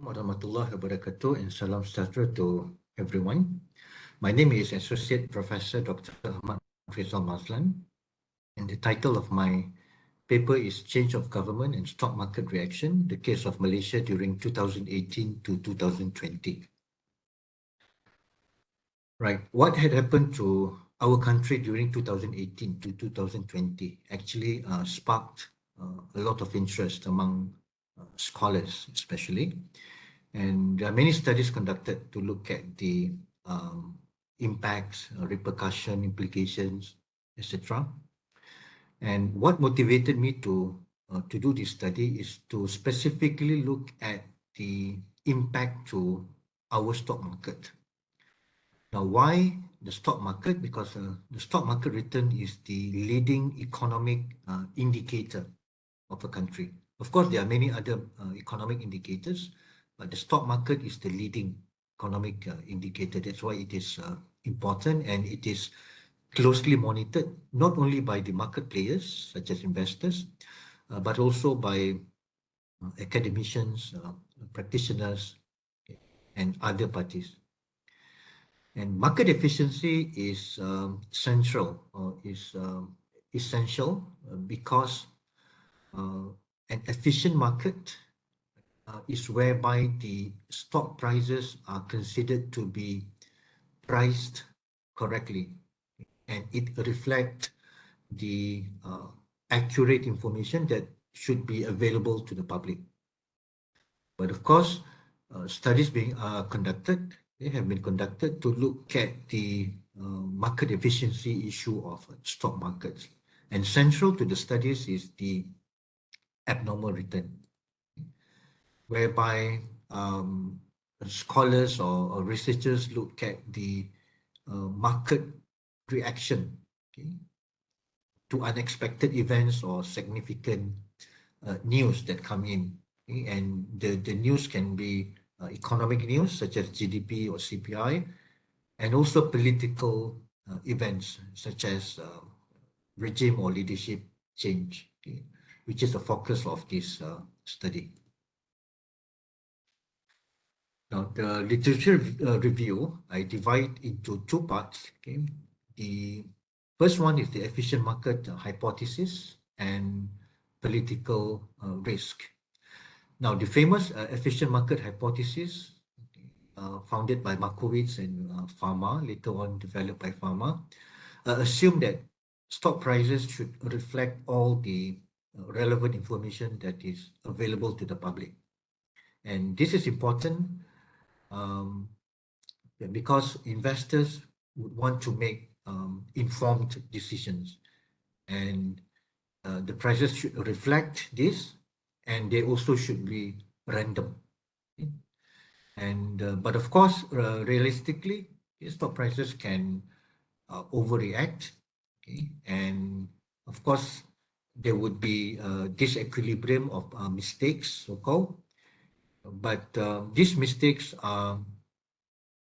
Warahmatullahi wabarakatuh and salam sejahtera to everyone. My name is Associate Professor Dr. Ahmad Rizal Mazlan, and the title of my paper is Change of Government and Stock Market Reaction, the Case of Malaysia during 2018 to 2020. Right, what had happened to our country during 2018 to 2020 actually sparked a lot of interest among scholars especially. And there are many studies conducted to look at the impacts, repercussion, implications, etc. And what motivated me to do this study is to specifically look at the impact to our stock market. Now, why the stock market? Because the stock market return is the leading economic indicator of a country. Of course, there are many other economic indicators, but the stock market is the leading economic indicator. That's why it is important, and it is closely monitored not only by the market players such as investors, but also by academicians, practitioners, and other parties. And market efficiency is central or is essential because an efficient market is whereby the stock prices are considered to be priced correctly, and it reflects the accurate information that should be available to the public. But of course, studies being conducted, they have been conducted to look at the market efficiency issue of stock markets. And central to the studies is the abnormal return, whereby scholars or researchers look at the market reaction, okay, to unexpected events or significant news that come in. Okay? And the news can be economic news such as GDP or CPI, and also political events such as regime or leadership change, okay, which is the focus of this study. Now, the literature review, I divide into two parts. Okay? The first one is the efficient market hypothesis and political risk. Now, the famous efficient market hypothesis, founded by Markowitz and Pharma, later on developed by Pharma, assume that stock prices should reflect all the relevant information that is available to the public. And this is important because investors would want to make informed decisions, and the prices should reflect this, and they also should be random. Okay? And but of course, realistically, stock prices can overreact, okay? And of course, there would be disequilibrium of mistakes, so-called, but these mistakes are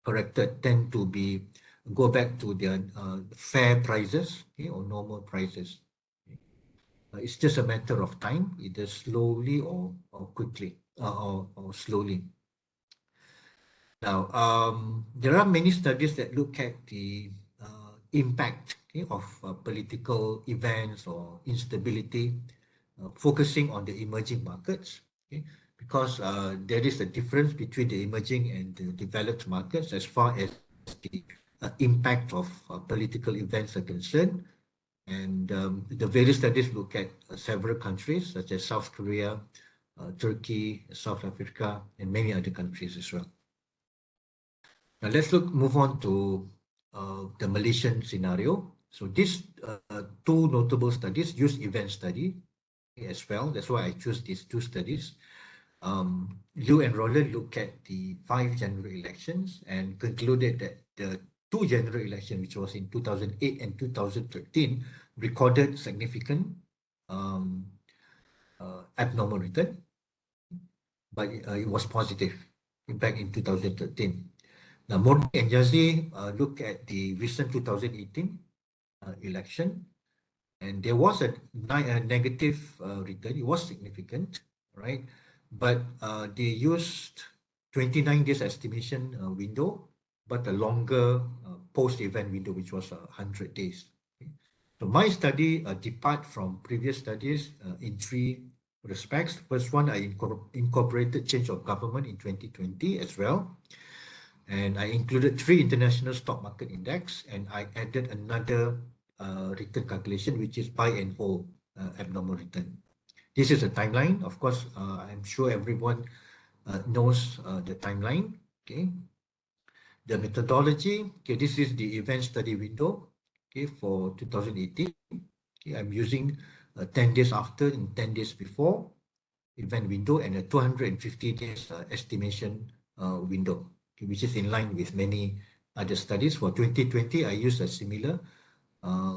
corrected, tend to be go back to their fair prices, okay, or normal prices. Okay. It's just a matter of time, either slowly or quickly, or slowly. Now, there are many studies that look at the impact, okay, of political events or instability, focusing on the emerging markets, okay, because there is a difference between the emerging and the developed markets as far as the impact of political events are concerned. And the various studies look at several countries such as South Korea, Turkey, South Africa, and many other countries as well. Now let's move on to the Malaysian scenario. So these two notable studies use event study as well. That's why I choose these two studies. Liu and Roller looked at the 5 general elections and concluded that the 2 general elections, which was in 2008 and 2013, recorded significant abnormal return, but it was positive back in 2013. Now, Mordi and Jazzy look at the recent 2018 election, and there was a negative return. It was significant, right? But they used 29 days estimation window, but a longer post-event window, which was 100 days. Okay. So my study depart from previous studies in three respects. First one, I incorporated change of government in 2020 as well. And I included three international stock market index, and I added another return calculation, which is buy and hold abnormal return. This is a timeline. Of course, I'm sure everyone knows the timeline. Okay, the methodology. Okay, this is the event study window. Okay, for 2018. Okay, I'm using 10 days after and 10 days before event window and a 250 days estimation window, okay, which is in line with many other studies. For 2020, I used a similar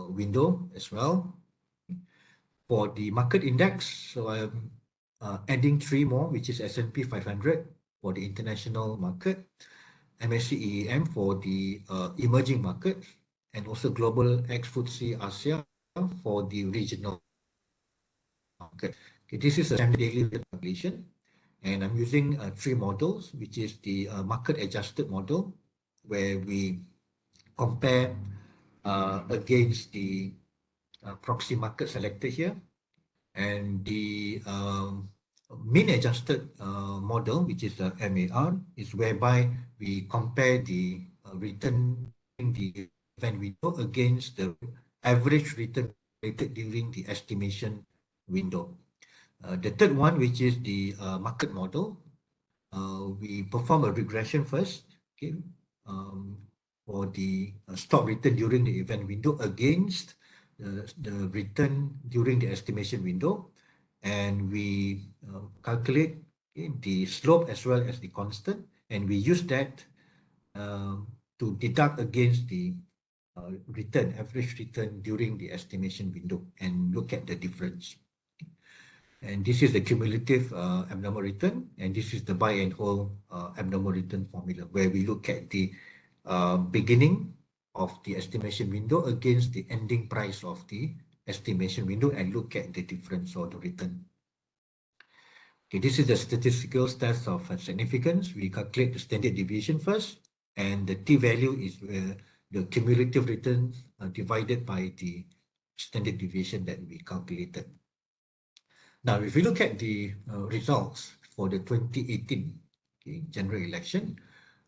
window as well. For the market index, so I'm adding three more, which is S&P 500 for the international market, MSCI EM for the emerging markets, and also Global X FTSE Asia for the regional market. Okay, this is a standard daily calculation, and I'm using three models, which is the market adjusted model, where we compare against the proxy market selected here, and the mean adjusted model, which is the MAR, is whereby we compare the return in the event window against the average return rated during the estimation window. The third one, which is the market model, we perform a regression first, okay, for the stock return during the event window against the return during the estimation window, and we calculate, okay, the slope as well as the constant, and we use that to deduct against the return, average return during the estimation window, and look at the difference. And this is the cumulative abnormal return, and this is the buy and hold abnormal return formula, where we look at the beginning of the estimation window against the ending price of the estimation window and look at the difference or the return. Okay, this is the statistical test of significance. We calculate the standard deviation first, and the t-value is the cumulative return divided by the standard deviation that we calculated. Now, if we look at the results for the 2018 general election,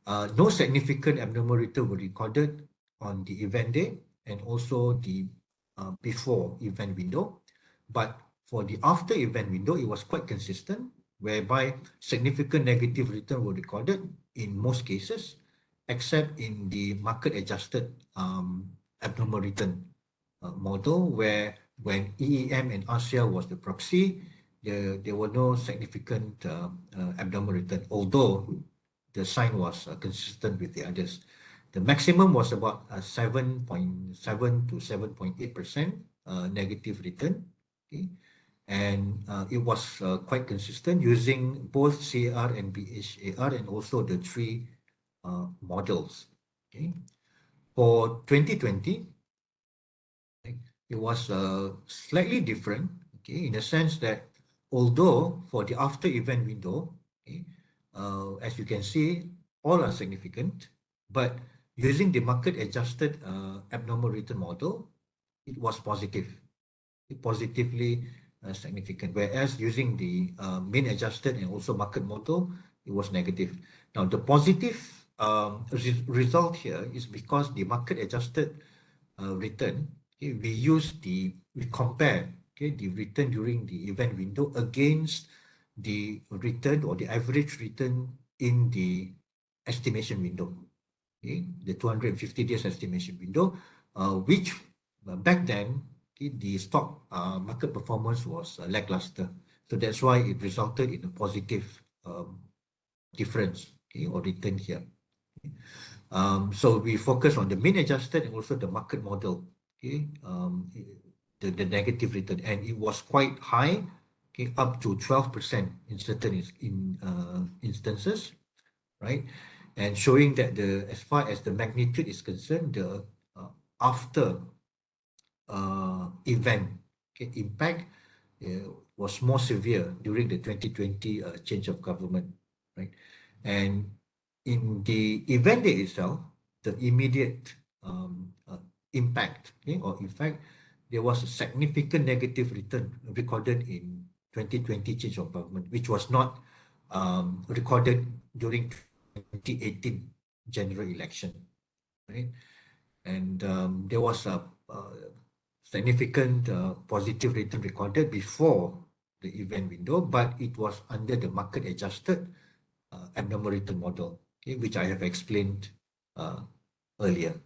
no significant abnormal return were recorded on the event day and also the before event window. But for the after event window, it was quite consistent, whereby significant negative return were recorded in most cases, except in the market adjusted abnormal return model, where when EEM and ASEA was the proxy, there were no significant abnormal return, although the sign was consistent with the others. The maximum was about 7.7 to 7.8% negative return, okay? And it was quite consistent using both CAR and BHAR and also the three models. Okay? For 2020, it was slightly different, okay, in the sense that although for the after event window, okay, as you can see, all are significant, but using the market adjusted abnormal return model, it was positive, positively significant, whereas using the mean adjusted and also market model, it was negative. Now, the positive result here is because the market adjusted return, okay, we compare, okay, the return during the event window against the return or the average return in the estimation window, okay, the 250 days estimation window, which back then, okay, the stock market performance was lackluster. So that's why it resulted in a positive difference, okay, or return here. So we focus on the mean adjusted and also the market model, okay, the negative return, and it was quite high, okay, up to 12% in certain instances, right? And showing that as far as the magnitude is concerned, the after event, okay, impact was more severe during the 2020 change of government, right? And in the event day itself, the immediate impact, okay, or effect, there was a significant negative return recorded in 2020 change of government, which was not recorded during 2018 general election, right? And there was a significant positive return recorded before the event window, but it was under the market adjusted abnormal return model, okay, which I have explained uh, earlier.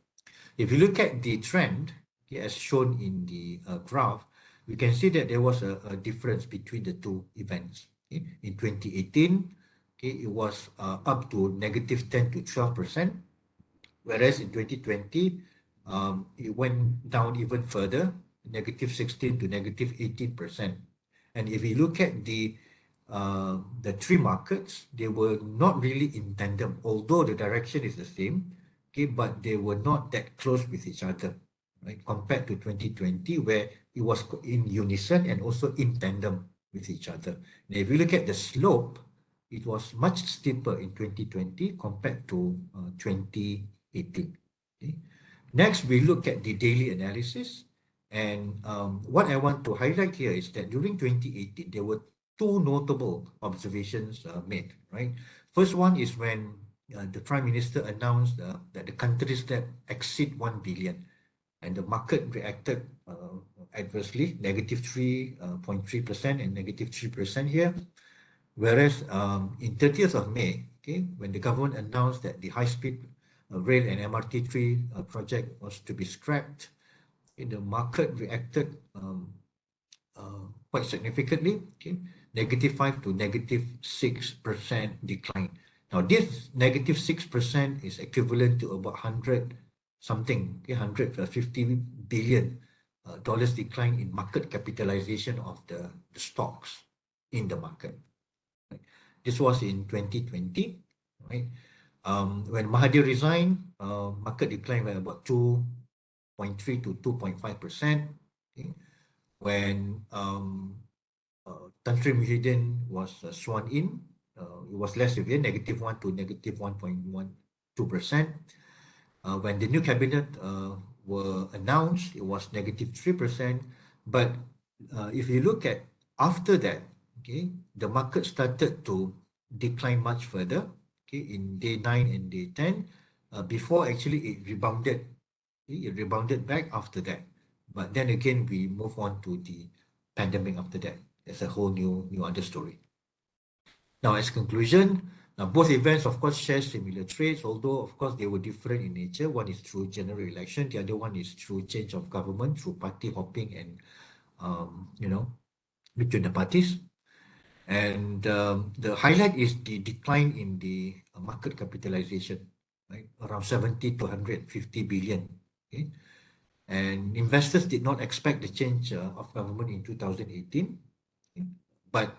If you look at the trend, okay, as shown in the graph, we can see that there was a difference between the two events. Okay. In 2018, okay, it was up to negative 10 to 12%, whereas in 2020, it went down even further, negative 16 to negative 18%. And if we look at the three markets, they were not really in tandem, although the direction is the same, okay, but they were not that close with each other, right? Compared to 2020, where it was in unison and also in tandem with each other. Now, if you look at the slope, it was much steeper in 2020 compared to 2018. Okay. Next, we look at the daily analysis. And what I want to highlight here is that during 2018, there were two notable observations made, right? First one is when the Prime Minister announced that the country's debt exceed 1 billion, and the market reacted adversely, negative 3.3% and negative 3% here. Whereas in 30th of May, okay, when the government announced that the high-speed rail and MRT3 project was to be scrapped, the market reacted quite significantly, okay, negative 5 to negative 6% decline. Now, this negative 6% is equivalent to about 100 something, okay, 150 billion dollars decline in market capitalization of the stocks in the market. Right? This was in 2020, right? When Mahathir resigned, market declined by about 2.3 to 2.5%. Okay? When Tan Sri Muhyiddin was sworn in, it was less severe, negative 1 to negative 1.12%. When the new cabinet were announced, it was negative 3%. But if you look at after that, okay, the market started to decline much further, okay, in day 9 and day 10, before actually it rebounded. Okay, it rebounded back after that. But then again, we move on to the pandemic after that. It's a whole new other story. Now, as conclusion, now both events, of course, share similar traits, although, of course, they were different in nature. One is through general election, the other one is through change of government, through party hopping and, between the parties. And the highlight is the decline in the market capitalization, right? Around 70 to 150 billion. Okay? And investors did not expect the change of government in 2018, okay? But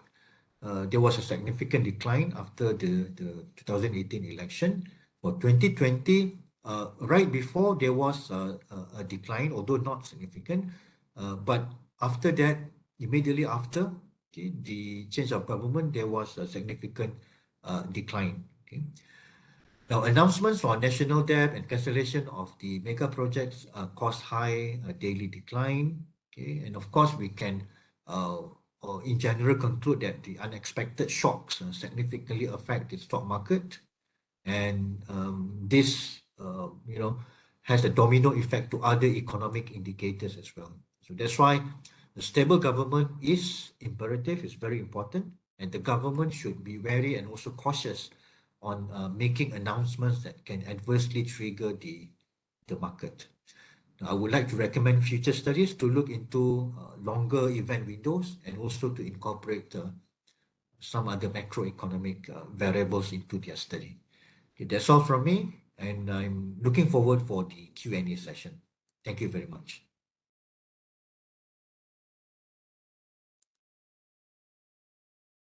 there was a significant decline after the 2018 election. For 2020, right before there was a decline, although not significant, but after that, immediately after, okay, the change of government, there was a significant decline. Okay. Now, announcements on national debt and cancellation of the mega projects caused high daily decline. Okay, and of course, we can, in general, conclude that the unexpected shocks significantly affect the stock market, and this, has a domino effect to other economic indicators as well. So that's why the stable government is imperative, is very important, and the government should be wary and also cautious on making announcements that can adversely trigger the market. Now, I would like to recommend future studies to look into longer event windows and also to incorporate some other macroeconomic variables into their study. Okay, that's all from me, and I'm looking forward for the Q&A session. Thank you very much.